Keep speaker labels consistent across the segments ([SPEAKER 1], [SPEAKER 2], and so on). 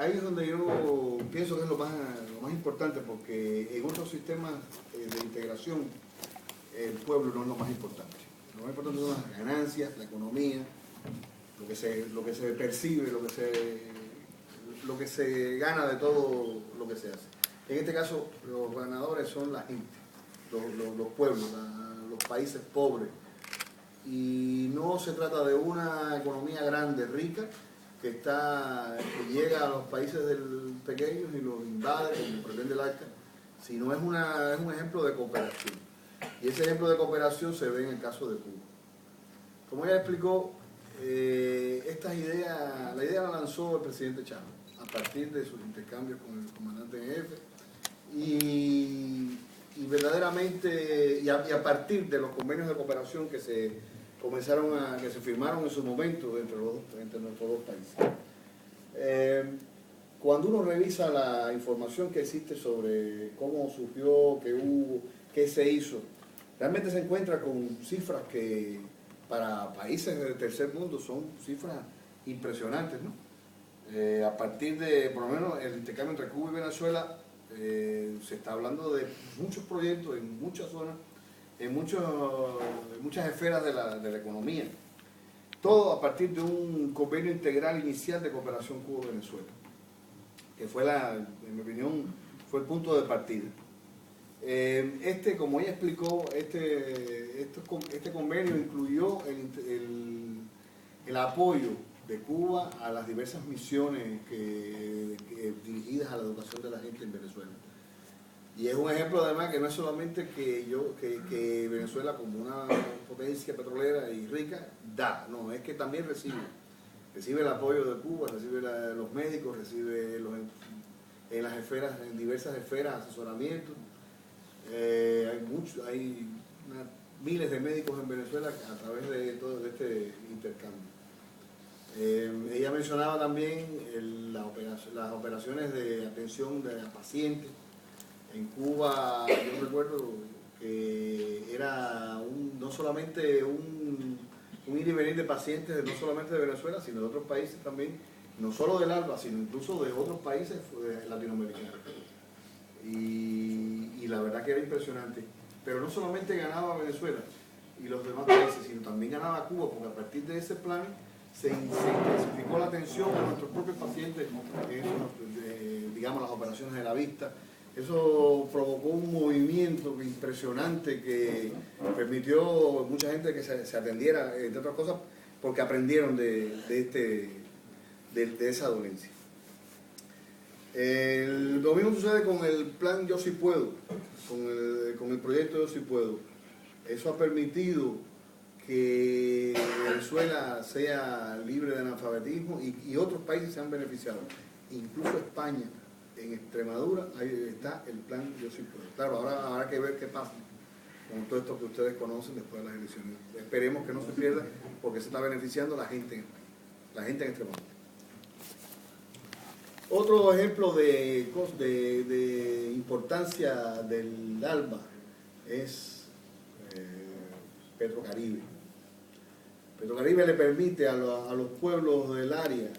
[SPEAKER 1] ahí es donde yo pienso que es lo más importante, porque en otros sistemas de integración el pueblo no es lo más importante. Lo más importante son las ganancias, la economía, lo que se percibe, lo que se gana de todo lo que se hace. En este caso, los ganadores son la gente, los pueblos, los países pobres. Y no se trata de una economía grande, rica, que llega a los países pequeños y los invade, como pretende el ALCA, sino es un ejemplo de cooperación. Y ese ejemplo de cooperación se ve en el caso de Cuba. Como ella explicó, la idea la lanzó el presidente Chávez, a partir de sus intercambios con el comandante en jefe, y verdaderamente, y a partir de los convenios de cooperación que se firmaron en su momento entre nuestros dos países. Cuando uno revisa la información que existe sobre cómo surgió, qué hubo, qué se hizo, realmente se encuentra con cifras que para países del tercer mundo son cifras impresionantes, ¿no? A partir de, por lo menos, el intercambio entre Cuba y Venezuela, se está hablando de muchos proyectos en muchas zonas, en muchas esferas de la economía. Todo a partir de un convenio integral inicial de cooperación Cuba-Venezuela, que fue, en mi opinión, fue el punto de partida. Como ella explicó, este convenio incluyó el apoyo de Cuba a las diversas misiones dirigidas a la educación de la gente en Venezuela. Y es un ejemplo además que no es solamente que Venezuela, como una potencia petrolera y rica, da, no, es que también recibe el apoyo de Cuba, recibe los médicos, recibe en diversas esferas asesoramiento. Hay miles de médicos en Venezuela a través de todo este intercambio. Ella mencionaba también las operaciones de atención a pacientes. En Cuba, yo recuerdo que era no solamente un ir y venir de pacientes, no solamente de Venezuela, sino de otros países también, no solo del ALBA, sino incluso de otros países latinoamericanos. Y la verdad que era impresionante. Pero no solamente ganaba Venezuela y los demás países, sino también ganaba Cuba, porque a partir de ese plan se intensificó la atención a nuestros propios pacientes, digamos las operaciones de la vista. Eso provocó un movimiento impresionante que permitió a mucha gente que se atendiera, entre otras cosas, porque aprendieron de esa dolencia. Lo mismo sucede con el plan Yo Sí Puedo, con el proyecto Yo Sí Puedo. Eso ha permitido que Venezuela sea libre de analfabetismo y otros países se han beneficiado, incluso España. En Extremadura, ahí está el plan Yo Sí Puedo. Claro, ahora habrá que ver qué pasa con todo esto que ustedes conocen después de las elecciones. Esperemos que no se pierda, porque se está beneficiando la gente en Extremadura. Otro ejemplo de importancia del ALBA es Petrocaribe. Petrocaribe le permite a los pueblos del área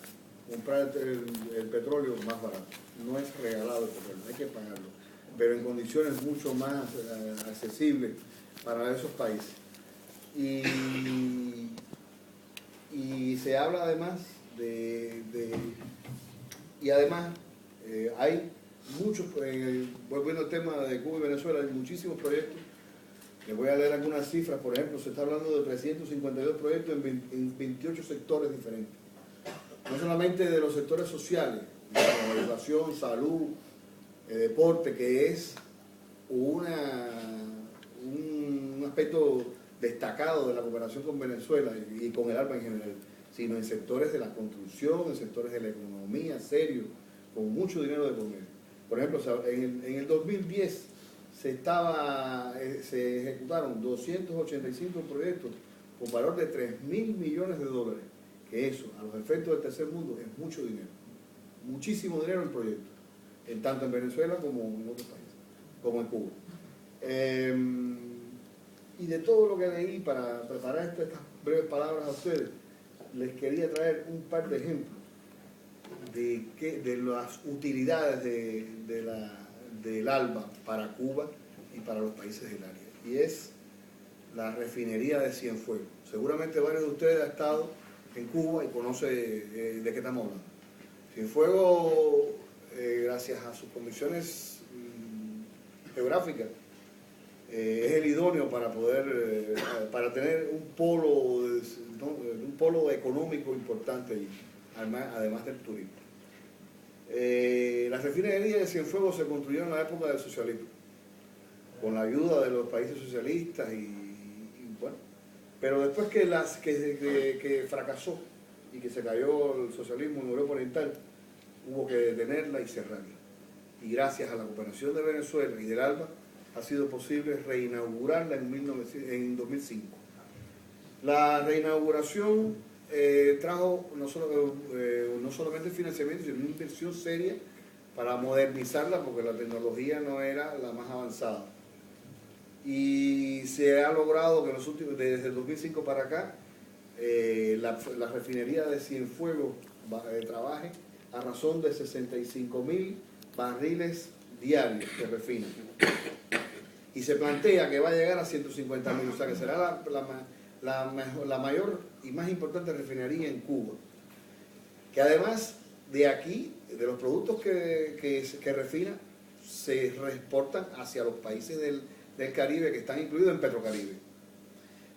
[SPEAKER 1] comprar el petróleo más barato. No es regalado el petróleo, hay que pagarlo, pero en condiciones mucho más accesibles para esos países. Y se habla además hay muchos, volviendo al tema de Cuba y Venezuela, hay muchísimos proyectos. Les voy a leer algunas cifras. Por ejemplo, se está hablando de 352 proyectos en 28 sectores diferentes. No solamente de los sectores sociales, como educación, salud, deporte, que es un aspecto destacado de la cooperación con Venezuela y con el ALBA en general, sino en sectores de la construcción, en sectores de la economía, serios, con mucho dinero de por medio. Por ejemplo, en el 2010 se ejecutaron 285 proyectos por valor de 3.000 millones de dólares, que eso, a los efectos del tercer mundo, es mucho dinero. Muchísimo dinero en proyectos, tanto en Venezuela como en otros países, como en Cuba. Y de todo lo que leí para preparar estas breves palabras a ustedes, les quería traer un par de ejemplos de las utilidades del ALBA para Cuba y para los países del área. Y es la refinería de Cienfuegos. Seguramente varios de ustedes han estado en Cuba y conocen de qué estamos hablando. Cienfuegos, gracias a sus condiciones geográficas, es el idóneo para poder, para tener un polo económico importante allí, además del turismo. Las refinerías de Cienfuegos se construyeron en la época del socialismo, con la ayuda de los países socialistas y bueno, pero después que fracasó y que se cayó el socialismo en Europa Oriental, hubo que detenerla y cerrarla. Y gracias a la cooperación de Venezuela y del ALBA ha sido posible reinaugurarla en 2005. La reinauguración trajo no solamente financiamiento, sino una inversión seria para modernizarla, porque la tecnología no era la más avanzada. Y se ha logrado que desde el 2005 para acá, la refinería de Cienfuegos trabaje a razón de 65.000 barriles diarios que refinan. Y se plantea que va a llegar a 150.000, o sea que será la mayor y más importante refinería en Cuba. Que además de aquí, de los productos que refina, se exportan hacia los países del Caribe que están incluidos en Petrocaribe.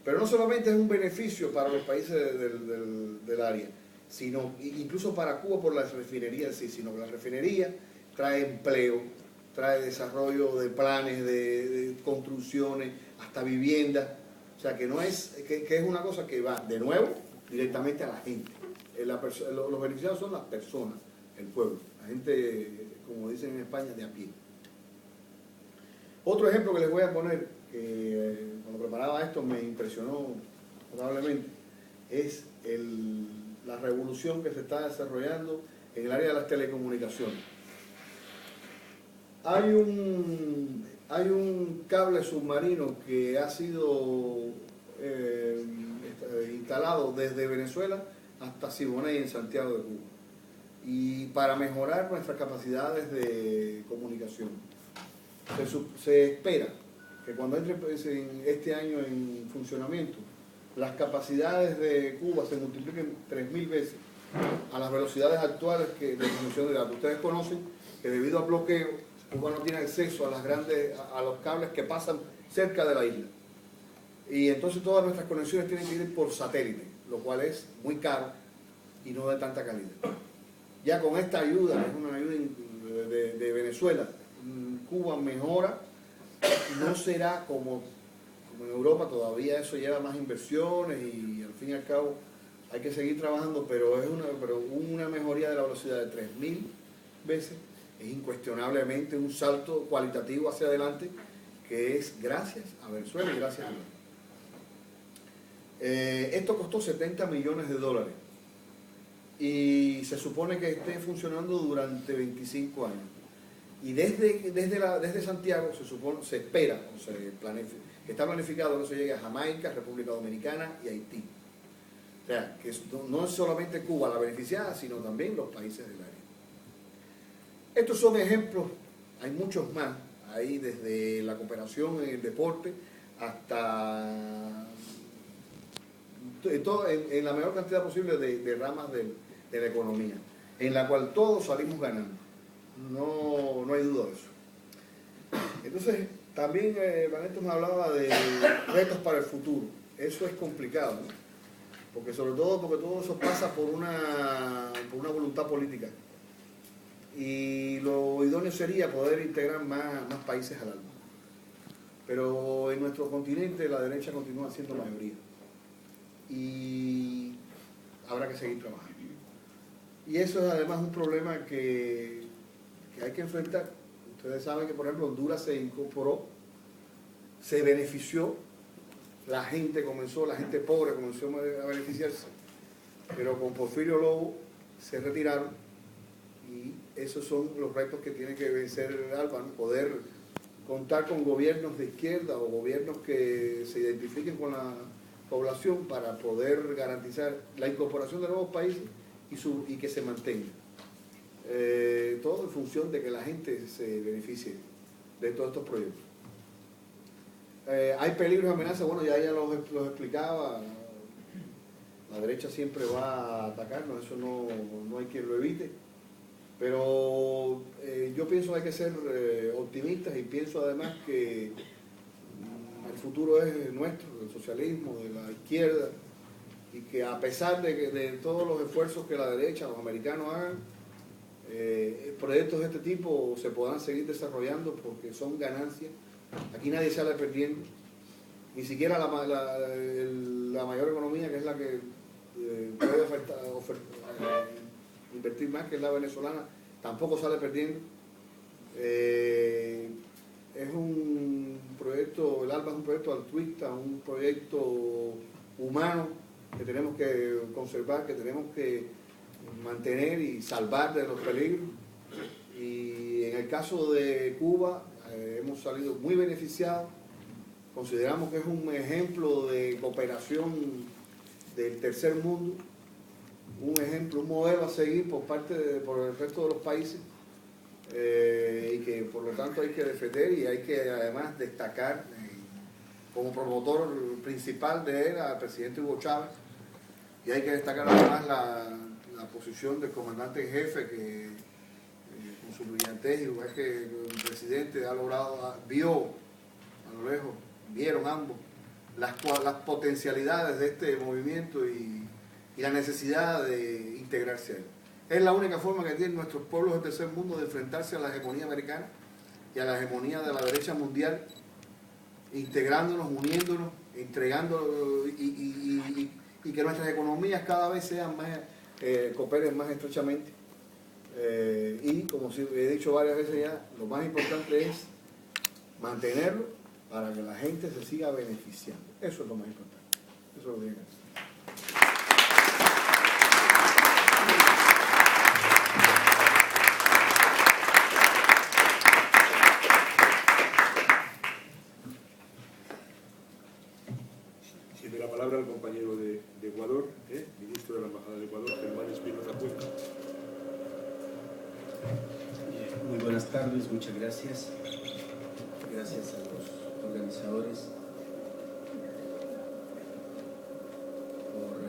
[SPEAKER 1] Pero no solamente es un beneficio para los países del área, sino incluso para Cuba por la refinería en sí, sino que la refinería trae empleo, trae desarrollo de planes, de construcciones, hasta viviendas. O sea que no es, que es una cosa que va de nuevo directamente a la gente. Los beneficiados son las personas, el pueblo, la gente, como dicen en España, de a pie. Otro ejemplo que les voy a poner, que cuando preparaba esto me impresionó notablemente, es la revolución que se está desarrollando en el área de las telecomunicaciones. Hay un cable submarino que ha sido instalado desde Venezuela hasta Siboney en Santiago de Cuba, y para mejorar nuestras capacidades de comunicación. Se espera que cuando entre este año en funcionamiento, las capacidades de Cuba se multipliquen 3.000 veces a las velocidades actuales de transmisión de datos. Ustedes conocen que debido al bloqueo, Cuba no tiene acceso a los cables que pasan cerca de la isla. Y entonces todas nuestras conexiones tienen que ir por satélite, lo cual es muy caro y no de tanta calidad. Ya con esta ayuda, es una ayuda de Venezuela, Cuba mejora, no será como en Europa, todavía eso lleva más inversiones y al fin y al cabo hay que seguir trabajando, pero una mejoría de la velocidad de 3.000 veces es incuestionablemente un salto cualitativo hacia adelante, que es gracias a Venezuela y gracias a Cuba. Esto costó $70 millones y se supone que esté funcionando durante 25 años. Y desde Santiago se espera, está planificado que se llegue a Jamaica, República Dominicana y Haití. O sea, que no es solamente Cuba la beneficiada, sino también los países del área. Estos son ejemplos, hay muchos más, ahí desde la cooperación en el deporte hasta en la mayor cantidad posible de ramas de la economía, en la cual todos salimos ganando. No hay duda de eso. Entonces, también Vanetti me hablaba de retos para el futuro. Eso es complicado, ¿no? Porque todo eso pasa por una voluntad política. Y lo idóneo sería poder integrar más países al ALBA. Pero en nuestro continente la derecha continúa siendo mayoría. Y habrá que seguir trabajando. Y eso es además un problema que hay que enfrentar. Ustedes saben que, por ejemplo, Honduras se incorporó, se benefició, la gente pobre comenzó a beneficiarse, pero con Porfirio Lobo se retiraron, y esos son los retos que tiene que vencer el ALBA, ¿no? Poder contar con gobiernos de izquierda o gobiernos que se identifiquen con la población para poder garantizar la incorporación de nuevos países y que se mantenga. todo en función de que la gente se beneficie de todos estos proyectos. Hay peligros y amenazas, bueno, ya los explicaba. La derecha siempre va a atacarnos, eso no hay quien lo evite, pero yo pienso que hay que ser optimistas, y pienso además que el futuro es nuestro, del socialismo, de la izquierda, y que a pesar de todos los esfuerzos que la derecha, los americanos hagan, proyectos de este tipo se podrán seguir desarrollando porque son ganancias. Aquí nadie sale perdiendo, ni siquiera la mayor economía, que es la que puede invertir más, que es la venezolana, tampoco sale perdiendo. Es un proyecto, el ALBA es un proyecto altruista, un proyecto humano que tenemos que conservar, que tenemos que mantener y salvar de los peligros. Y en el caso de Cuba hemos salido muy beneficiados. Consideramos que es un ejemplo de cooperación del tercer mundo, un ejemplo, un modelo a seguir por el resto de los países, y que por lo tanto hay que defender, y hay que además destacar como promotor principal de él al presidente Hugo Chávez, y hay que destacar además la posición del comandante en jefe, que con su brillantez, igual que el presidente, ha logrado, vieron ambos las potencialidades de este movimiento y la necesidad de integrarse a él. Es la única forma que tienen nuestros pueblos del tercer mundo de enfrentarse a la hegemonía americana y a la hegemonía de la derecha mundial, integrándonos, uniéndonos, entregándonos, y que nuestras economías cada vez sean más, cooperen más estrechamente. Y como he dicho varias veces ya, lo más importante es mantenerlo para que la gente se siga beneficiando. Eso es lo más importante. Eso es lo que hay que hacer.
[SPEAKER 2] Tiene la palabra el compañero de Ecuador, ministro de la Embajada de Ecuador, Germán Espinoza Cuenca.
[SPEAKER 3] Muy buenas tardes, muchas gracias. Gracias a los organizadores por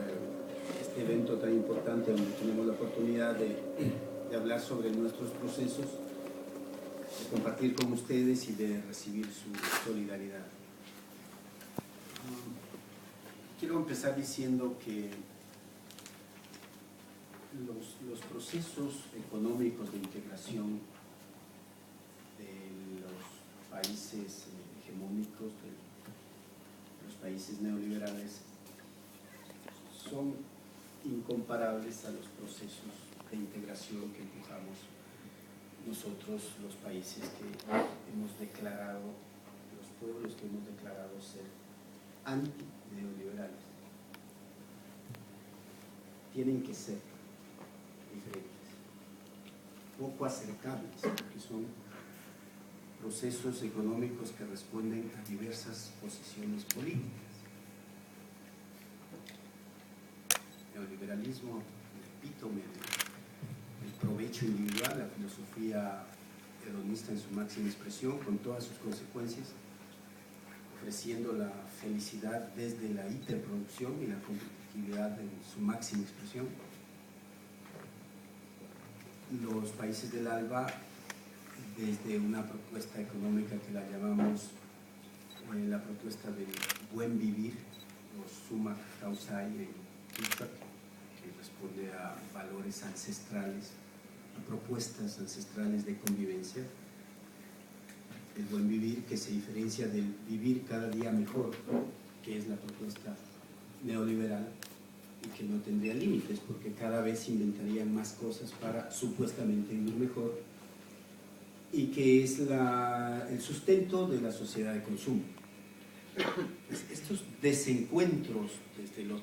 [SPEAKER 3] este evento tan importante donde tenemos la oportunidad de hablar sobre nuestros procesos, de compartir con ustedes y de recibir su solidaridad. Quiero empezar diciendo que los procesos económicos de integración de los países hegemónicos, de los países neoliberales, son incomparables a los procesos de integración que empujamos nosotros, los países que hemos declarado, los pueblos que hemos declarado ser anti-neoliberales. Tienen que ser diferentes, poco acercables, porque son procesos económicos que responden a diversas posiciones políticas. Neoliberalismo, el epítome del provecho individual, la filosofía hedonista en su máxima expresión, con todas sus consecuencias, ofreciendo la felicidad desde la hiperproducción y la competitividad en su máxima expresión. Los países del ALBA, desde una propuesta económica que la llamamos la propuesta del buen vivir, o summa causae en Quechua, que responde a valores ancestrales, a propuestas ancestrales de convivencia. El buen vivir, que se diferencia del vivir cada día mejor, que es la propuesta neoliberal, y que no tendría límites, porque cada vez inventarían más cosas para supuestamente vivir mejor, y que es el sustento de la sociedad de consumo. Estos desencuentros desde lo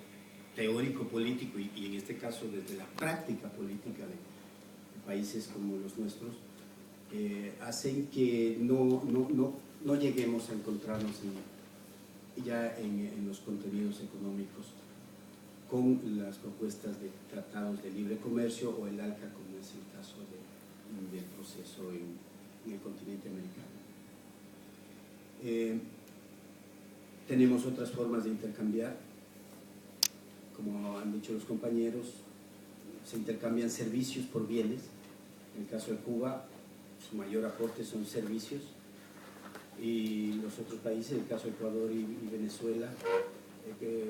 [SPEAKER 3] teórico político y en este caso desde la práctica política de países como los nuestros, hacen que no lleguemos a encontrarnos ya en los contenidos económicos con las propuestas de tratados de libre comercio o el ALCA, como es el caso del proceso en el continente americano. Tenemos otras formas de intercambiar, como han dicho los compañeros, se intercambian servicios por bienes. En el caso de Cuba, su mayor aporte son servicios, y los otros países, en el caso de Ecuador y Venezuela,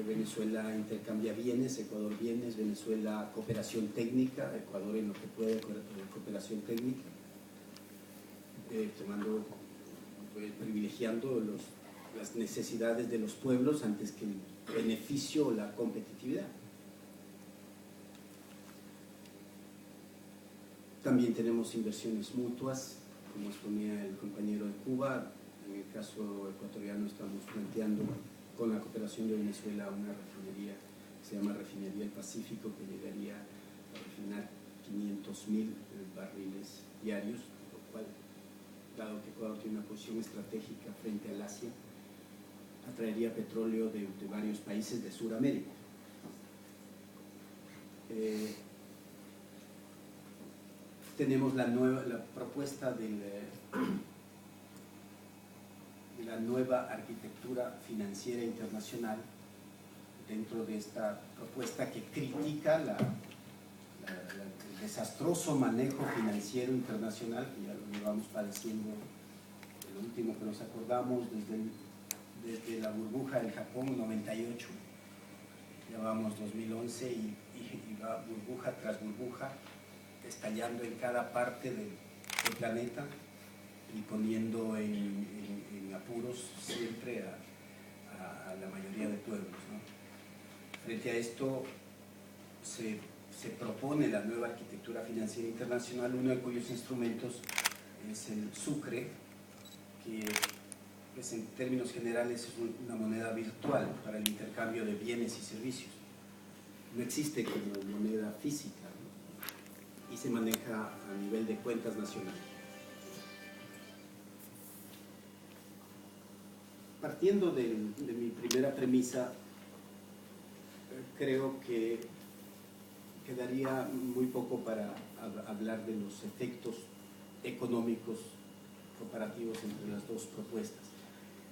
[SPEAKER 3] Venezuela intercambia bienes, Ecuador bienes, Venezuela cooperación técnica, Ecuador en lo que puede cooperación técnica, privilegiando las necesidades de los pueblos antes que el beneficio o la competitividad. También tenemos inversiones mutuas, como exponía el compañero de Cuba. En el caso ecuatoriano estamos planteando con la cooperación de Venezuela una refinería que se llama Refinería del Pacífico, que llegaría a refinar 500.000 barriles diarios, lo cual, dado que Ecuador tiene una posición estratégica frente al Asia, atraería petróleo de varios países de Sudamérica. Tenemos la propuesta de la nueva arquitectura financiera internacional. Dentro de esta propuesta, que critica el desastroso manejo financiero internacional, que ya lo llevamos padeciendo, el último que nos acordamos desde la burbuja del Japón 98, ya vamos 2011 y va burbuja tras burbuja, estallando en cada parte del planeta y poniendo en apuros siempre a la mayoría de pueblos, ¿no? Frente a esto se propone la nueva arquitectura financiera internacional, uno de cuyos instrumentos es el sucre, que pues, en términos generales es una moneda virtual para el intercambio de bienes y servicios. No existe como moneda física, ¿no? Y se maneja a nivel de cuentas nacionales. Partiendo de mi primera premisa, creo que quedaría muy poco para hablar de los efectos económicos comparativos entre las dos propuestas.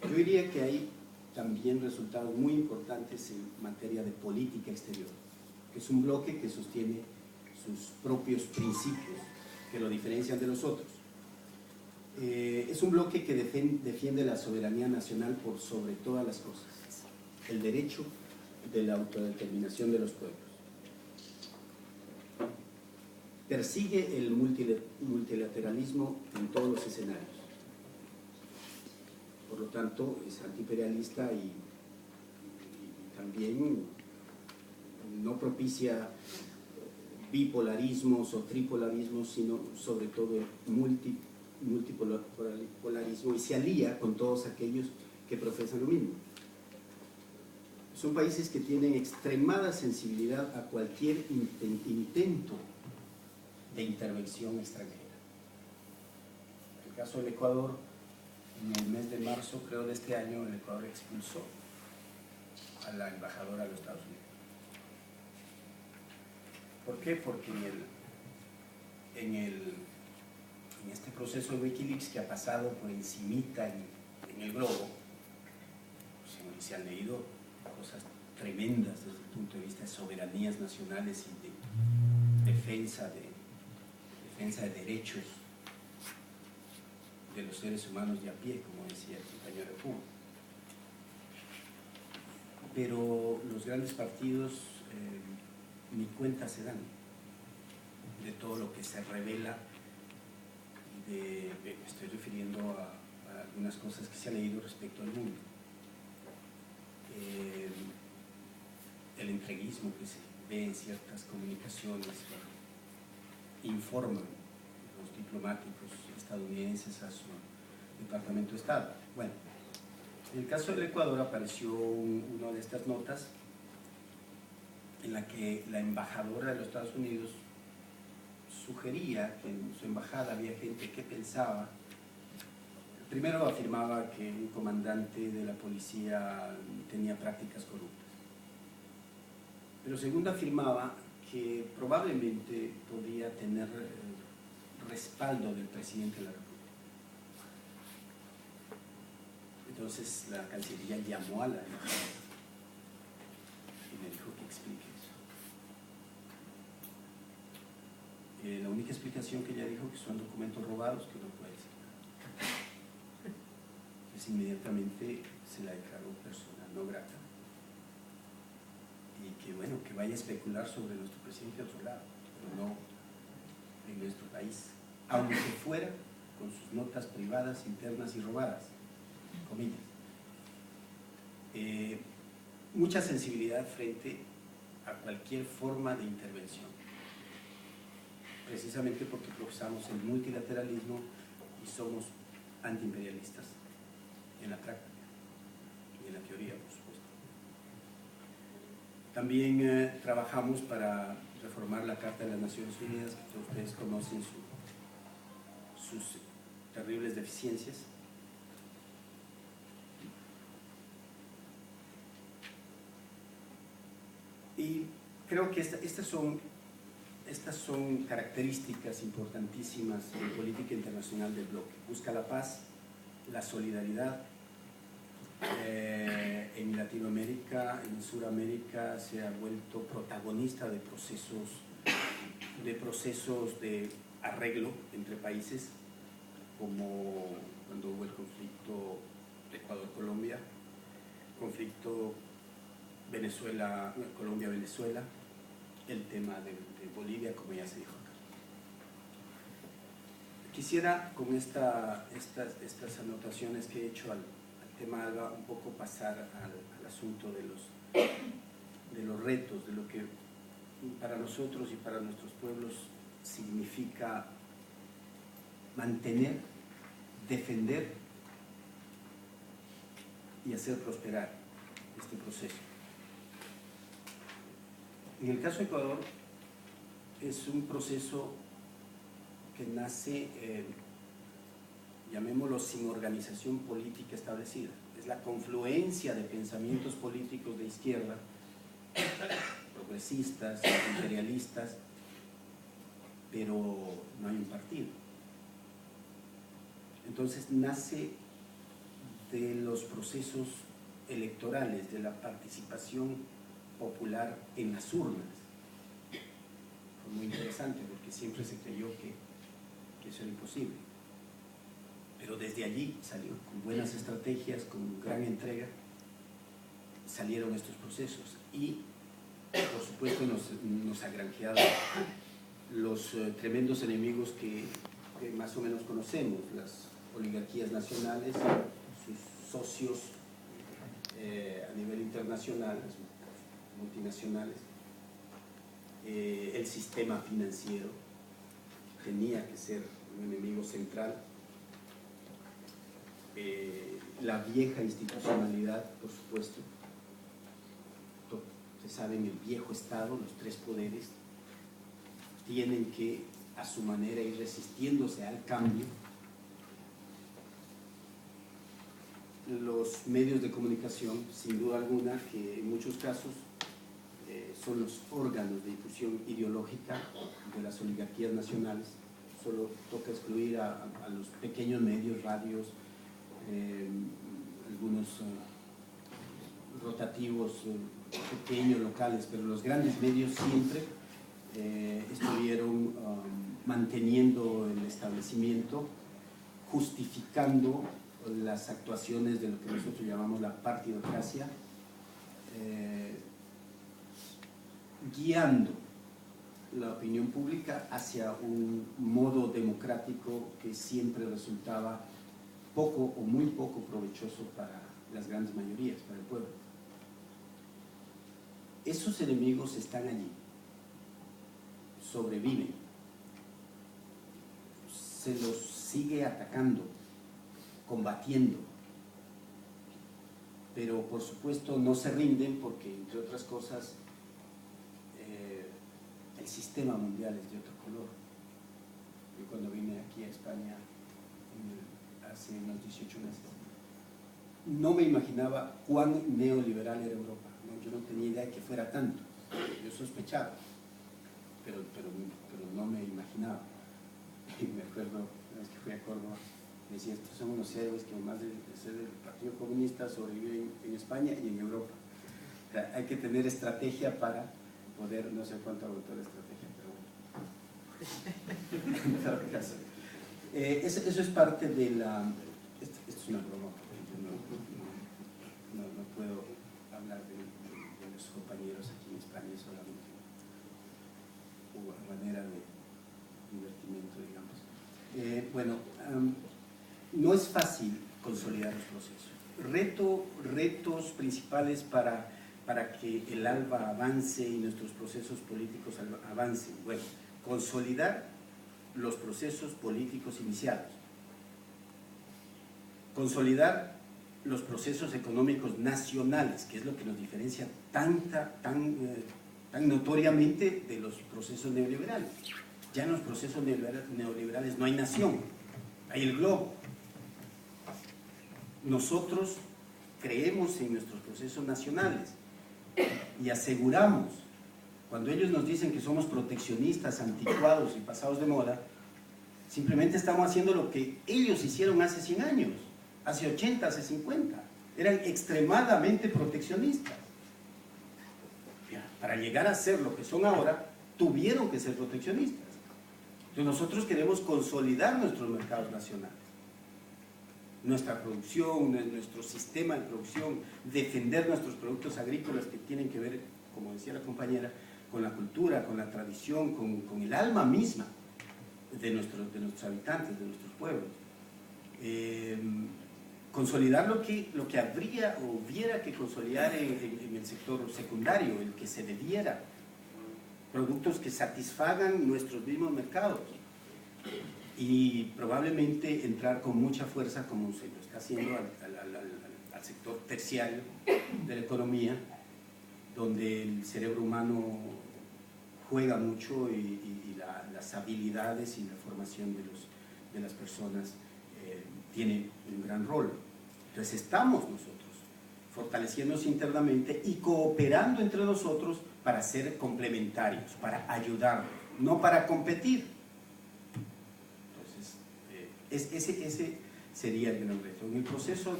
[SPEAKER 3] Yo diría que hay también resultados muy importantes en materia de política exterior, que es un bloque que sostiene sus propios principios que lo diferencian de los otros. Es un bloque que defiende la soberanía nacional por sobre todas las cosas, el derecho de la autodeterminación de los pueblos. Persigue el multilateralismo en todos los escenarios. Por lo tanto, es antiimperialista y también no propicia bipolarismos o tripolarismos, sino sobre todo multipolarismo, y se alía con todos aquellos que profesan lo mismo. Son países que tienen extremada sensibilidad a cualquier intento de intervención extranjera. En el caso del Ecuador, en el mes de marzo, creo, de este año, el Ecuador expulsó a la embajadora de los Estados Unidos. ¿Por qué? Porque en este proceso de Wikileaks que ha pasado por encimita en el globo, se han leído cosas tremendas desde el punto de vista de soberanías nacionales y de defensa de derechos de los seres humanos de a pie, como decía el compañero de Cuba. Pero los grandes partidos ni cuenta se dan de todo lo que se revela. Me estoy refiriendo a algunas cosas que se han leído respecto al mundo. El entreguismo que se ve en ciertas comunicaciones informan los diplomáticos estadounidenses a su Departamento de Estado. Bueno, en el caso del Ecuador apareció una de estas notas en la que la embajadora de los Estados Unidos sugería que en su embajada había gente que pensaba, primero afirmaba que un comandante de la policía tenía prácticas corruptas, Pero segundo afirmaba que probablemente podía tener respaldo del presidente de la República. Entonces la Cancillería llamó a la embajada y me dijo que explique eso. La única explicación que ella dijo que son documentos robados, que no puede decir nada. Entonces inmediatamente se la declaró persona no grata. Y que bueno, que vaya a especular sobre nuestro presidente a otro lado, pero no en nuestro país, aunque fuera con sus notas privadas, internas y robadas, comillas. Mucha sensibilidad frente a cualquier forma de intervención, precisamente porque profesamos el multilateralismo y somos antiimperialistas en la práctica y en la teoría, por supuesto. También trabajamos para reformar la Carta de las Naciones Unidas, que todos ustedes conocen sus terribles deficiencias. Y creo que estas son características importantísimas en política internacional del bloque. Busca la paz, la solidaridad. En Latinoamérica, en Sudamérica se ha vuelto protagonista de procesos de arreglo entre países, como cuando hubo el conflicto Ecuador-Colombia, conflicto Colombia-Venezuela, el tema de Bolivia, como ya se dijo acá. Quisiera con estas anotaciones que he hecho al tema ALBA un poco pasar al asunto de los retos, de lo que para nosotros y para nuestros pueblos significa mantener, defender y hacer prosperar este proceso. En el caso de Ecuador es un proceso que nace, llamémoslo, sin organización política establecida. Es la confluencia de pensamientos políticos de izquierda, progresistas, imperialistas, pero no hay un partido. Entonces nace de los procesos electorales, de la participación popular en las urnas. Fue muy interesante porque siempre se creyó que eso era imposible. Pero desde allí salió, con buenas estrategias, con gran entrega, salieron estos procesos. Y, por supuesto, nos ha granjeado los tremendos enemigos que más o menos conocemos, las oligarquías nacionales, sus socios a nivel internacional, las multinacionales, el sistema financiero tenía que ser un enemigo central, la vieja institucionalidad, por supuesto. Ustedes saben, el viejo Estado, los tres poderes, tienen que, a su manera, ir resistiéndose al cambio. Los medios de comunicación, sin duda alguna, que en muchos casos son los órganos de difusión ideológica de las oligarquías nacionales. Solo toca excluir a los pequeños medios, radios, algunos rotativos pequeños, locales, pero los grandes medios siempre estuvieron manteniendo el establecimiento, justificando las actuaciones de lo que nosotros llamamos la partidocracia, guiando la opinión pública hacia un modo democrático que siempre resultaba poco o muy poco provechoso para las grandes mayorías, para el pueblo. Esos enemigos están allí, sobreviven, se los sigue atacando, combatiendo, pero por supuesto no se rinden porque, entre otras cosas, el sistema mundial es de otro color. Yo cuando vine aquí a España hace unos 18 meses, no me imaginaba cuán neoliberal era Europa, ¿no? Yo no tenía idea de que fuera tanto. Yo sospechaba, pero no me imaginaba. Y me acuerdo, una vez que fui a Córdoba, decía, estos son unos héroes que además de ser del Partido Comunista sobreviven en España y en Europa. O sea, hay que tener estrategia para poder, no sé cuánto agotó la estrategia, pero bueno. En todo caso, eso es parte de la... Esto es una broma, porque yo no puedo hablar de los compañeros aquí en España, solamente una manera de divertimiento, digamos. No es fácil consolidar los procesos. Retos principales para que el ALBA avance y nuestros procesos políticos avancen. Bueno, consolidar los procesos políticos iniciados. Consolidar los procesos económicos nacionales, que es lo que nos diferencia tan notoriamente de los procesos neoliberales. Ya en los procesos neoliberales no hay nación, hay el globo. Nosotros creemos en nuestros procesos nacionales y aseguramos, cuando ellos nos dicen que somos proteccionistas, anticuados y pasados de moda, simplemente estamos haciendo lo que ellos hicieron hace 100 años, hace 80, hace 50. Eran extremadamente proteccionistas. Para llegar a ser lo que son ahora, tuvieron que ser proteccionistas. Entonces nosotros queremos consolidar nuestros mercados nacionales, nuestra producción, nuestro sistema de producción, defender nuestros productos agrícolas que tienen que ver, como decía la compañera, con la cultura, con la tradición, con el alma misma de nuestros habitantes, de nuestros pueblos. Consolidar lo que habría o hubiera que consolidar en el sector secundario, el que se debiera, productos que satisfagan nuestros mismos mercados, y probablemente entrar con mucha fuerza, como se lo está haciendo, al sector terciario de la economía, donde el cerebro humano juega mucho y las habilidades y la formación de las personas tiene un gran rol. Entonces estamos nosotros fortaleciéndonos internamente y cooperando entre nosotros para ser complementarios, para ayudarnos, no para competir. Entonces, ese sería el gran reto. En el proceso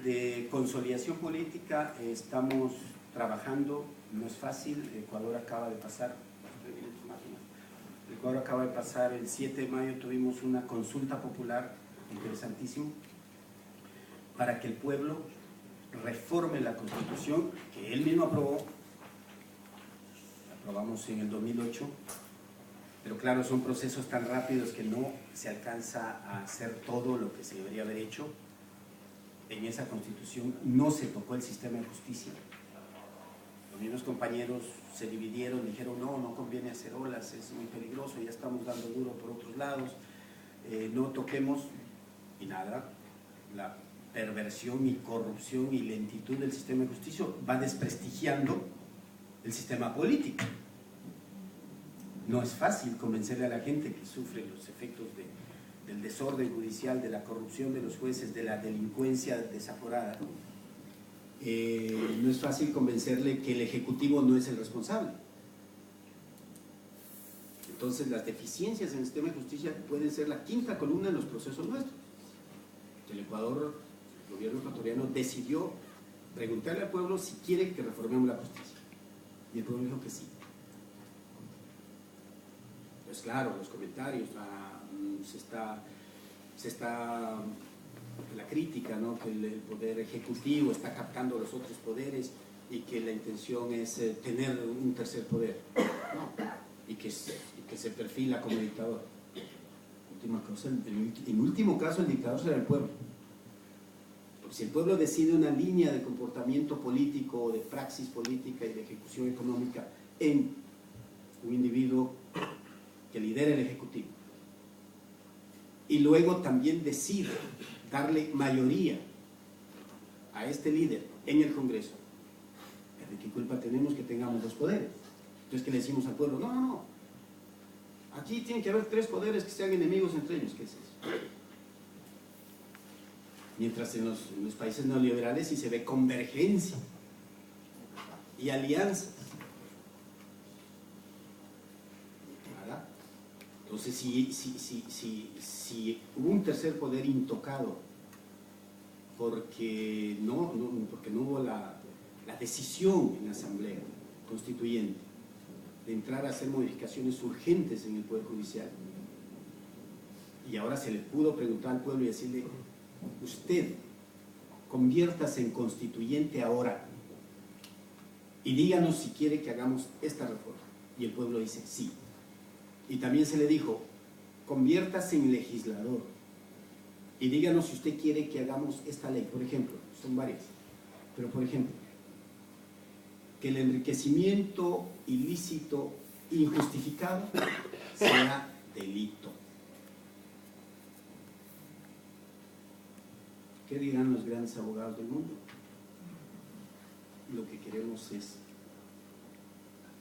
[SPEAKER 3] de consolidación política estamos trabajando, no es fácil. Ecuador acaba de pasar, el 7 de mayo tuvimos una consulta popular interesantísima para que el pueblo reforme la Constitución que él mismo aprobó. La aprobamos en el 2008, pero claro, son procesos tan rápidos que no se alcanza a hacer todo lo que se debería haber hecho. En esa Constitución no se tocó el sistema de justicia. Los mismos compañeros se dividieron, dijeron no conviene hacer olas, es muy peligroso, ya estamos dando duro por otros lados, no toquemos. Y nada, la perversión y corrupción y lentitud del sistema de justicia va desprestigiando el sistema político. No es fácil convencerle a la gente que sufre los efectos del desorden judicial, de la corrupción de los jueces, de la delincuencia desaforada. No es fácil convencerle que el Ejecutivo no es el responsable. Entonces las deficiencias en el sistema de justicia pueden ser la quinta columna en los procesos nuestros. El Ecuador, el gobierno ecuatoriano decidió preguntarle al pueblo si quiere que reformemos la justicia. Y el pueblo dijo que sí. Pues claro, los comentarios, se está la crítica, ¿no? Que el poder ejecutivo está captando los otros poderes y que la intención es tener un tercer poder, ¿no? y que se perfila como dictador. En último caso, el dictador será el pueblo. Porque si el pueblo decide una línea de comportamiento político, de praxis política y de ejecución económica en un individuo que lidera el Ejecutivo, y luego también decide darle mayoría a este líder en el Congreso, ¿de qué culpa tenemos que tengamos dos poderes? Entonces, ¿qué le decimos al pueblo? No. Aquí tiene que haber tres poderes que sean enemigos entre ellos. ¿Qué es eso? Mientras en los países neoliberales sí se ve convergencia y alianzas Entonces, si hubo un tercer poder intocado porque no hubo la decisión en la Asamblea Constituyente de entrar a hacer modificaciones urgentes en el Poder Judicial, y ahora se le pudo preguntar al pueblo y decirle: usted conviértase en constituyente ahora y díganos si quiere que hagamos esta reforma. Y el pueblo dice sí. Y también se le dijo: conviértase en legislador y díganos si usted quiere que hagamos esta ley. Por ejemplo, son varias, pero por ejemplo, que el enriquecimiento ilícito injustificado sea delito. ¿Qué dirán los grandes abogados del mundo? Lo que queremos es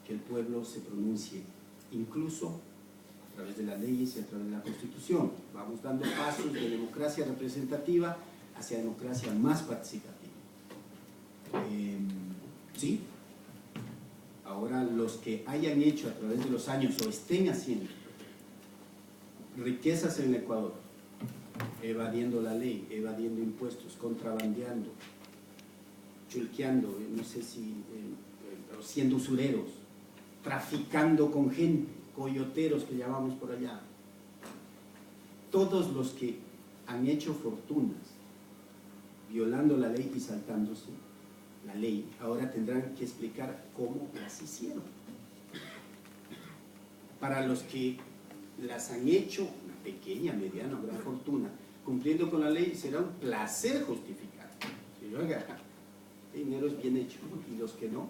[SPEAKER 3] que el pueblo se pronuncie, incluso a través de las leyes y a través de la Constitución. Vamos dando pasos de democracia representativa hacia democracia más participativa. Sí, ahora los que hayan hecho a través de los años o estén haciendo riquezas en el Ecuador, evadiendo la ley, evadiendo impuestos, contrabandeando, chulqueando, no sé si siendo usureros, traficando con gente, coyoteros que llamamos por allá, todos los que han hecho fortunas violando la ley y saltándose la ley, ahora tendrán que explicar cómo las hicieron. Para los que las han hecho, una pequeña, mediana o gran fortuna, cumpliendo con la ley, será un placer justificar. Si oiga, el dinero es bien hecho, y los que no,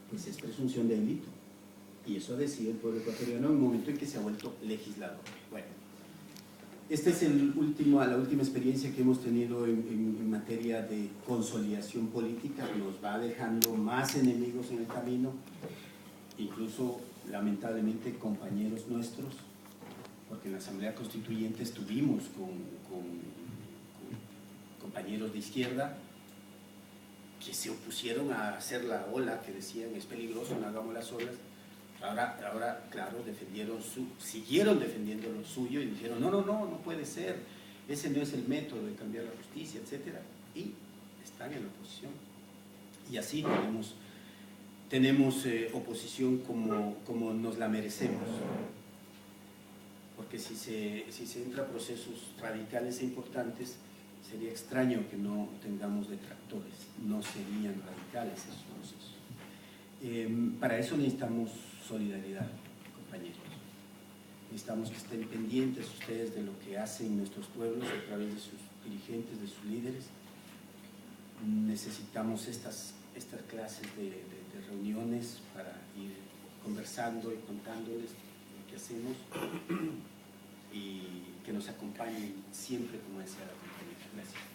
[SPEAKER 3] pues es presunción de delito. Y eso ha decidido el pueblo ecuatoriano en el momento en que se ha vuelto legislador. Bueno, esta es la última experiencia que hemos tenido en materia de consolidación política. Nos va dejando más enemigos en el camino, incluso lamentablemente compañeros nuestros, porque en la Asamblea Constituyente estuvimos con compañeros de izquierda que se opusieron a hacer la ola, que decían es peligroso, no hagamos las olas. Ahora claro, siguieron defendiendo lo suyo y dijeron no puede ser, ese no es el método de cambiar la justicia, etcétera, y están en la oposición. Y así tenemos oposición como nos la merecemos, porque si se entra a procesos radicales e importantes, sería extraño que no tengamos detractores, no serían radicales esos procesos. Para eso necesitamos solidaridad, compañeros. Necesitamos que estén pendientes ustedes de lo que hacen nuestros pueblos a través de sus dirigentes, de sus líderes. Necesitamos estas clases de reuniones para ir conversando y contándoles lo que hacemos y que nos acompañen siempre, como decía la compañera. Gracias.